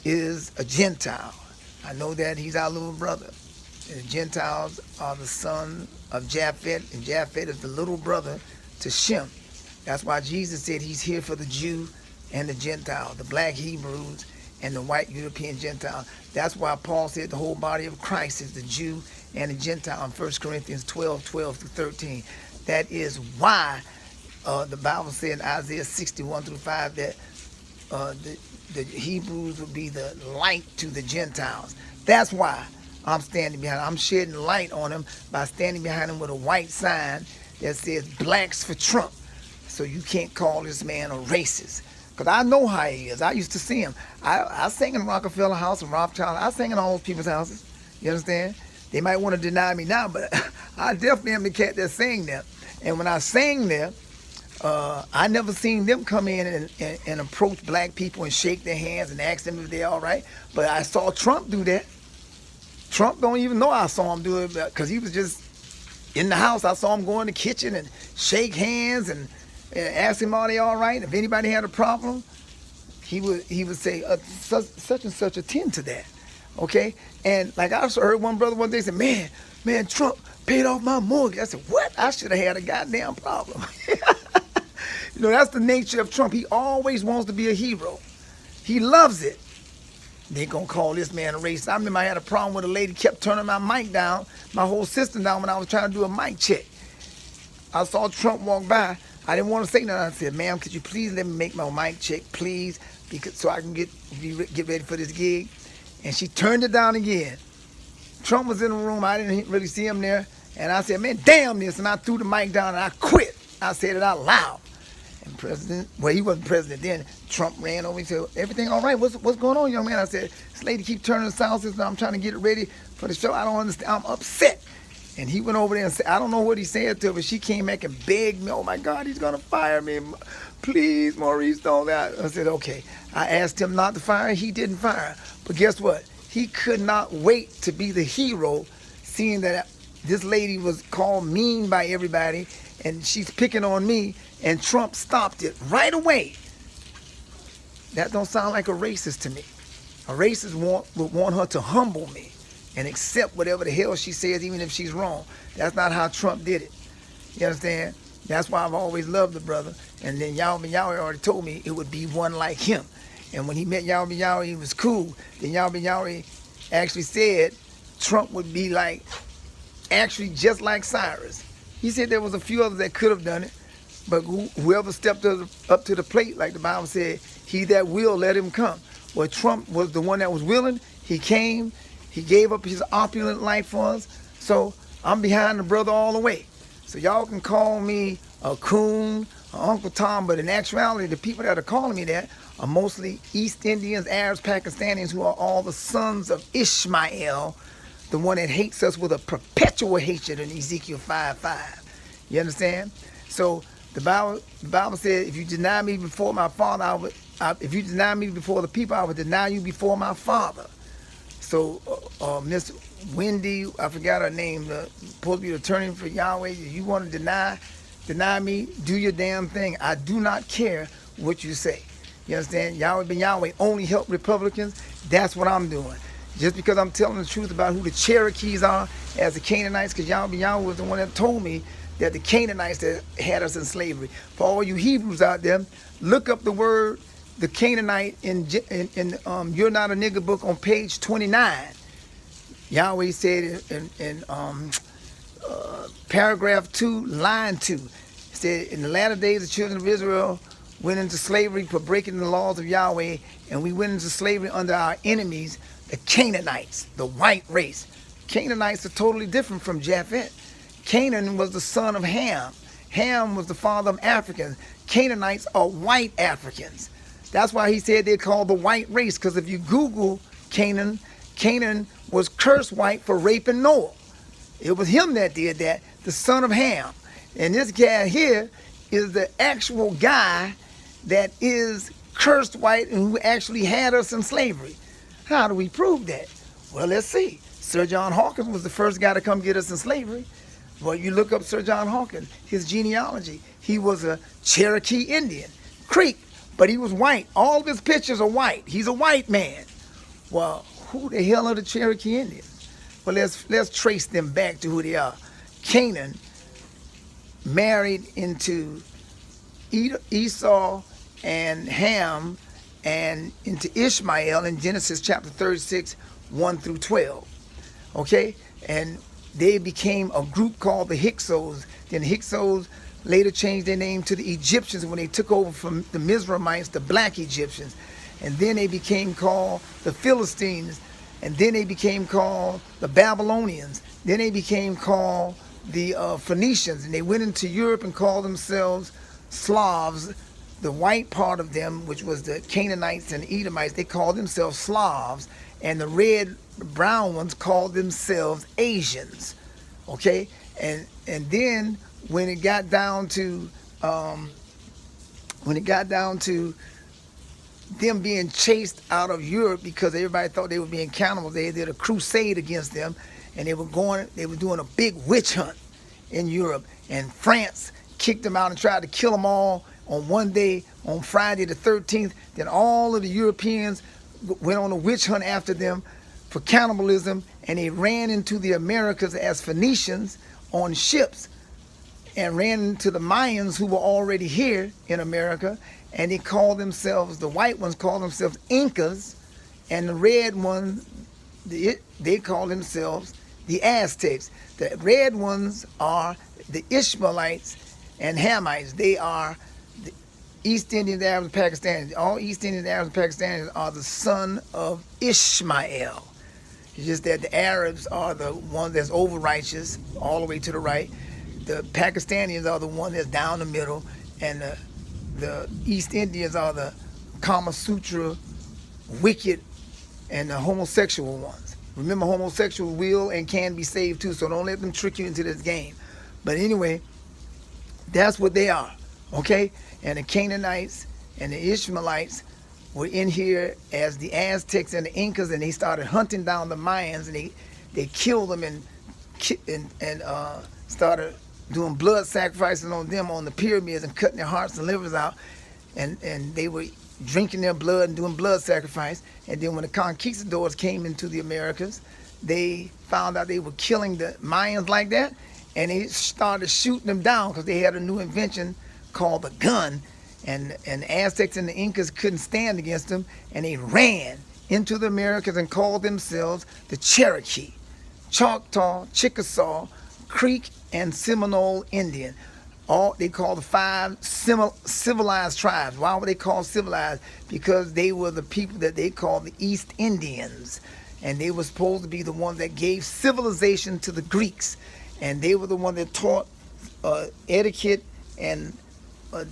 is a Gentile. I know that he's our little brother. The Gentiles are the son of Japheth, and Japheth is the little brother to Shem. That's why Jesus said he's here for the Jew and the Gentile, the black Hebrews and the white European Gentile. That's why Paul said the whole body of Christ is the Jew and the Gentile in 1 Corinthians 12:12-13. That is why the Bible said in Isaiah 61-5 that the Hebrews would be the light to the Gentiles. That's why I'm standing behind. I'm shedding light on them by standing behind them with a white sign that says blacks for Trump. So you can't call this man a racist. Because I know how he is. I used to see him. I sang in Rockefeller House and Rothschild. I sang in all those people's houses. You understand? They might want to deny me now, but I definitely am the cat that sang there. And when I sang there, I never seen them come in and approach black people and shake their hands and ask them if they're all right. But I saw Trump do that. Trump don't even know I saw him do it because he was just in the house. I saw him go in the kitchen and shake hands and ask him, are they all right? If anybody had a problem, he would say, such and such attend to that. Okay? And like I also heard one brother one day say, man, Trump paid off my mortgage. I said, what? I should have had a goddamn problem. You know, that's the nature of Trump. He always wants to be a hero. He loves it. They gonna call this man a racist. I remember I had a problem with a lady kept turning my mic down, my whole system down when I was trying to do a mic check. I saw Trump walk by. I didn't want to say nothing. I said, ma'am, could you please let me make my mic check, please, because so I can get ready for this gig. And she turned it down again. Trump was in the room. I didn't really see him there. And I said, man, damn this. And I threw the mic down and I quit. I said it out loud. And he wasn't president then. Trump ran over and said, everything all right? What's going on, young man? I said, this lady keep turning the sound system. I'm trying to get it ready for the show. I don't understand. I'm upset. And he went over there and said, I don't know what he said to her, but she came back and begged me, oh my God, he's going to fire me. Please, Maurice, don't that. I said, okay. I asked him not to fire her. He didn't fire her. But guess what? He could not wait to be the hero, seeing that this lady was called mean by everybody and she's picking on me, and Trump stopped it right away. That don't sound like a racist to me. A racist would want her to humble me and accept whatever the hell she says, even if she's wrong. That's not how Trump did it. You understand? That's why I've always loved the brother. And then Yahweh already told me it would be one like him. And when he met Yahweh, he was cool. Then Yahweh actually said Trump would be like, actually just like Cyrus. He said there was a few others that could have done it, but whoever stepped up to the plate, like the Bible said, he that will, let him come. Well, Trump was the one that was willing. He came. He gave up his opulent life for us. So I'm behind the brother all the way. So y'all can call me a coon, or Uncle Tom, but in actuality, the people that are calling me that are mostly East Indians, Arabs, Pakistanis, who are all the sons of Ishmael, the one that hates us with a perpetual hatred in Ezekiel 5:5. You understand? So the Bible said, if you deny me before my father, if you deny me before the people, I would deny you before my father. So Miss Wendy, I forgot her name, supposed to be the attorney for Yahweh. If you want to deny me, do your damn thing. I do not care what you say. You understand? Yahweh ben Yahweh only help Republicans. That's what I'm doing. Just because I'm telling the truth about who the Cherokees are as the Canaanites, because Yahweh ben Yahweh was the one that told me that the Canaanites that had us in slavery. For all you Hebrews out there, look up the word, the Canaanite in You're Not a Nigger book on page 29. Yahweh said in paragraph 2, line 2, it said, in the latter days the children of Israel went into slavery for breaking the laws of Yahweh, and we went into slavery under our enemies, the Canaanites, the white race. Canaanites are totally different from Japheth. Canaan was the son of Ham. Ham was the father of Africans. Canaanites are white Africans. That's why he said they're called the white race, because if you Google Canaan, Canaan was cursed white for raping Noah. It was him that did that, the son of Ham. And this guy here is the actual guy that is cursed white and who actually had us in slavery. How do we prove that? Well, let's see. Sir John Hawkins was the first guy to come get us in slavery. Well, you look up Sir John Hawkins, his genealogy. He was a Cherokee Indian, Creek, but he was white. All of his pictures are white. He's a white man Well, who the hell are the Cherokee Indians? Well, let's trace them back to who they are. Canaan married into Esau and Ham and into Ishmael in Genesis chapter 36, 1 through 12. Okay? And they became a group called the Hyksos. Then the Hyksos later changed their name to the Egyptians when they took over from the Mizraimites, the black Egyptians. And then they became called the Philistines. And then they became called the Babylonians. Then they became called the Phoenicians. And they went into Europe and called themselves Slavs. The white part of them, which was the Canaanites and the Edomites, they called themselves Slavs. And the red, brown ones called themselves Asians. Okay? And then when it got down to them being chased out of Europe because everybody thought they were being cannibals, they did a crusade against them, and they were doing a big witch hunt in Europe, and France kicked them out and tried to kill them all on one day, on Friday the 13th. Then all of the Europeans went on a witch hunt after them for cannibalism, and they ran into the Americas as Phoenicians on ships and ran into the Mayans who were already here in America, and they called themselves, the white ones called themselves Incas, and the red ones, they call themselves the Aztecs. The red ones are the Ishmaelites and Hamites. They are the East Indians, Arabs, and Pakistanis. All East Indians, Arabs, and Pakistanis are the son of Ishmael. It's just that the Arabs are the ones that's over righteous, all the way to the right. The Pakistanis are the one that's down the middle, and the East Indians are the Kama Sutra, wicked, and the homosexual ones. Remember, homosexuals will and can be saved too, so don't let them trick you into this game. But anyway, that's what they are, okay? And the Canaanites and the Ishmaelites were in here as the Aztecs and the Incas, and they started hunting down the Mayans, and they killed them and started doing blood sacrifices on them on the pyramids and cutting their hearts and livers out, and they were drinking their blood and doing blood sacrifice. And then when the conquistadors came into the Americas, they found out they were killing the Mayans like that, and they started shooting them down because they had a new invention called the gun, and the Aztecs and the Incas couldn't stand against them, and they ran into the Americas and called themselves the Cherokee, Choctaw, Chickasaw, Creek, and Seminole Indian. All they call the 5 civilized tribes. Why were they called civilized? Because they were the people that they called the East Indians, and they were supposed to be the ones that gave civilization to the Greeks, and they were the ones that taught etiquette and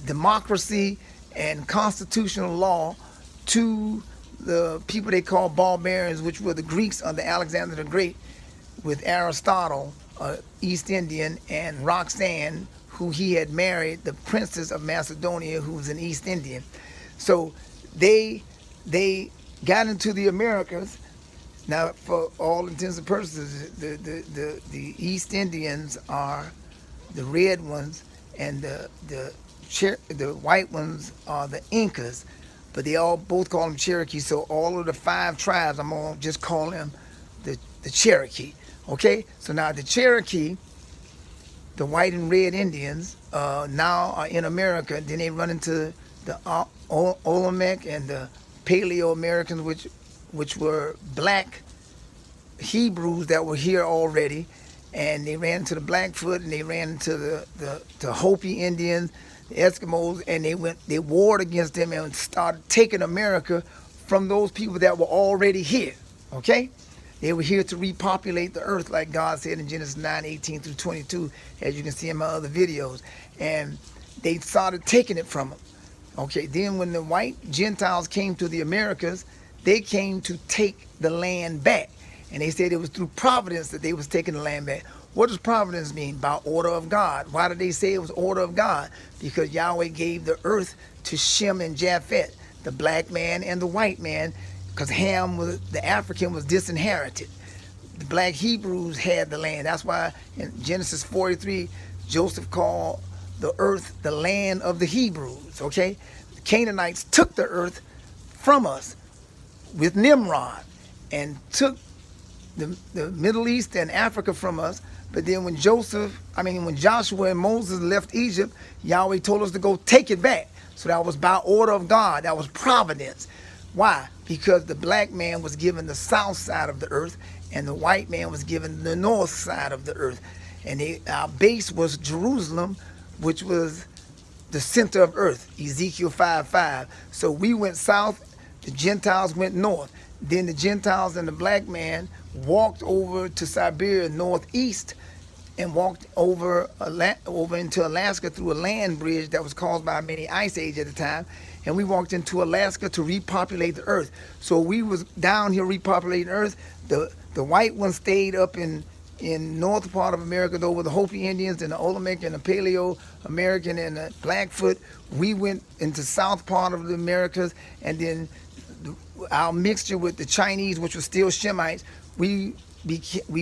democracy and constitutional law to the people they call barbarians, which were the Greeks under Alexander the Great, with Aristotle, East Indian, and Roxanne, who he had married, the princess of Macedonia, who was an East Indian. So they got into the Americas. Now, for all intents and purposes, the East Indians are the red ones, and the white ones are the Incas, but they all both call them Cherokee. So all of the 5 tribes, I'm gonna just call them the Cherokee. Okay, so now the Cherokee, the white and red Indians, now are in America. Then they run into the Olmec and the Paleo Americans, which were black Hebrews that were here already, and they ran into the Blackfoot, and they ran into the Hopi Indians, the Eskimos, and they warred against them and started taking America from those people that were already here. Okay, they were here to repopulate the earth, like God said in Genesis 9:18 through 22, as you can see in my other videos, and they started taking it from them. Okay, then when the white Gentiles came to the Americas, they came to take the land back. And they said it was through providence that they was taking the land back. What does providence mean? By order of God. Why did they say it was order of God? Because Yahweh gave the earth to Shem and Japheth, the black man and the white man, because Ham, the African, was disinherited. The black Hebrews had the land. That's why in Genesis 43, Joseph called the earth the land of the Hebrews, okay? The Canaanites took the earth from us with Nimrod, and took the Middle East and Africa from us. But then when when Joshua and Moses left Egypt, Yahweh told us to go take it back. So that was by order of God. That was providence. Why? Because the black man was given the south side of the earth and the white man was given the north side of the earth. And our base was Jerusalem, which was the center of earth, Ezekiel 5:5. So we went south, the Gentiles went north. Then the Gentiles and the black man walked over to Siberia northeast and walked over into Alaska through a land bridge that was caused by a mini ice age at the time. And we walked into Alaska to repopulate the earth. So we was down here repopulating earth. The white one stayed up in north part of America, though, with the Hopi Indians and the Olmec and the Paleo American and the Blackfoot. We went into south part of the Americas, and then our mixture with the Chinese, which was still Shemites, we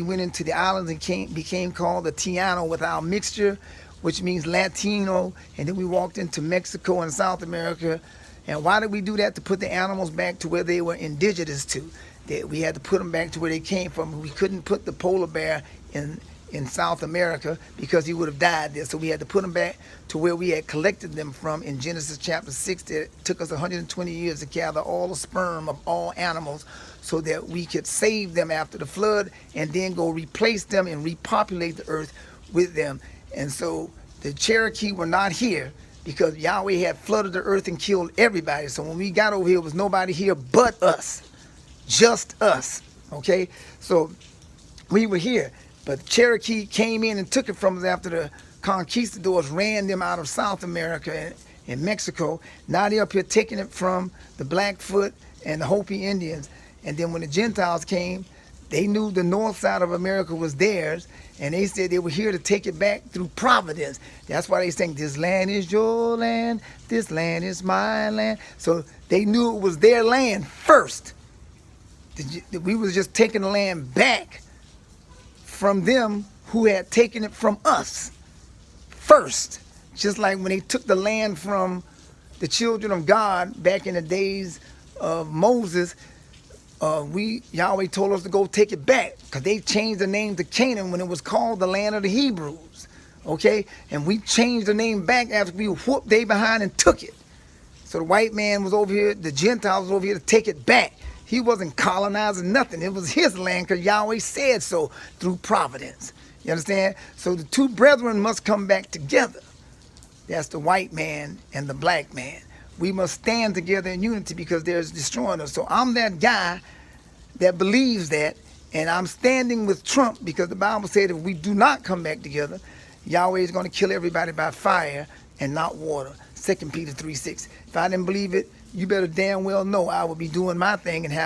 went into the islands and became called the Tiano with our mixture, which means Latino. And then we walked into Mexico and South America. And why did we do that? To put the animals back to where they were indigenous to. That we had to put them back to where they came from. We couldn't put the polar bear in South America because he would have died there. So we had to put them back to where we had collected them from in Genesis chapter 6. It took us 120 years to gather all the sperm of all animals so that we could save them after the flood and then go replace them and repopulate the earth with them. And so the Cherokee were not here because Yahweh had flooded the earth and killed everybody. So when we got over here, there was nobody here but us. Just us, okay? So we were here, but Cherokee came in and took it from us after the conquistadors ran them out of South America and Mexico. Now they're up here taking it from the Blackfoot and the Hopi Indians. And then when the Gentiles came, they knew the north side of America was theirs, and they said they were here to take it back through providence. That's why they sang, this land is your land, this land is my land. So they knew it was their land first. We was just taking the land back from them who had taken it from us first. Just like when they took the land from the children of God back in the days of Moses, Yahweh told us to go take it back because they changed the name to Canaan when it was called the land of the Hebrews. Okay? And we changed the name back after we whooped they behind and took it. So the white man was over here, the Gentiles was over here to take it back. He wasn't colonizing nothing. It was his land because Yahweh said so through providence. You understand? So the two brethren must come back together. That's the white man and the black man. We must stand together in unity because there's destroying us. So I'm that guy that believes that, and I'm standing with Trump because the Bible said if we do not come back together, Yahweh is going to kill everybody by fire and not water. 2 Peter 3:6. If I didn't believe it, you better damn well know I would be doing my thing and have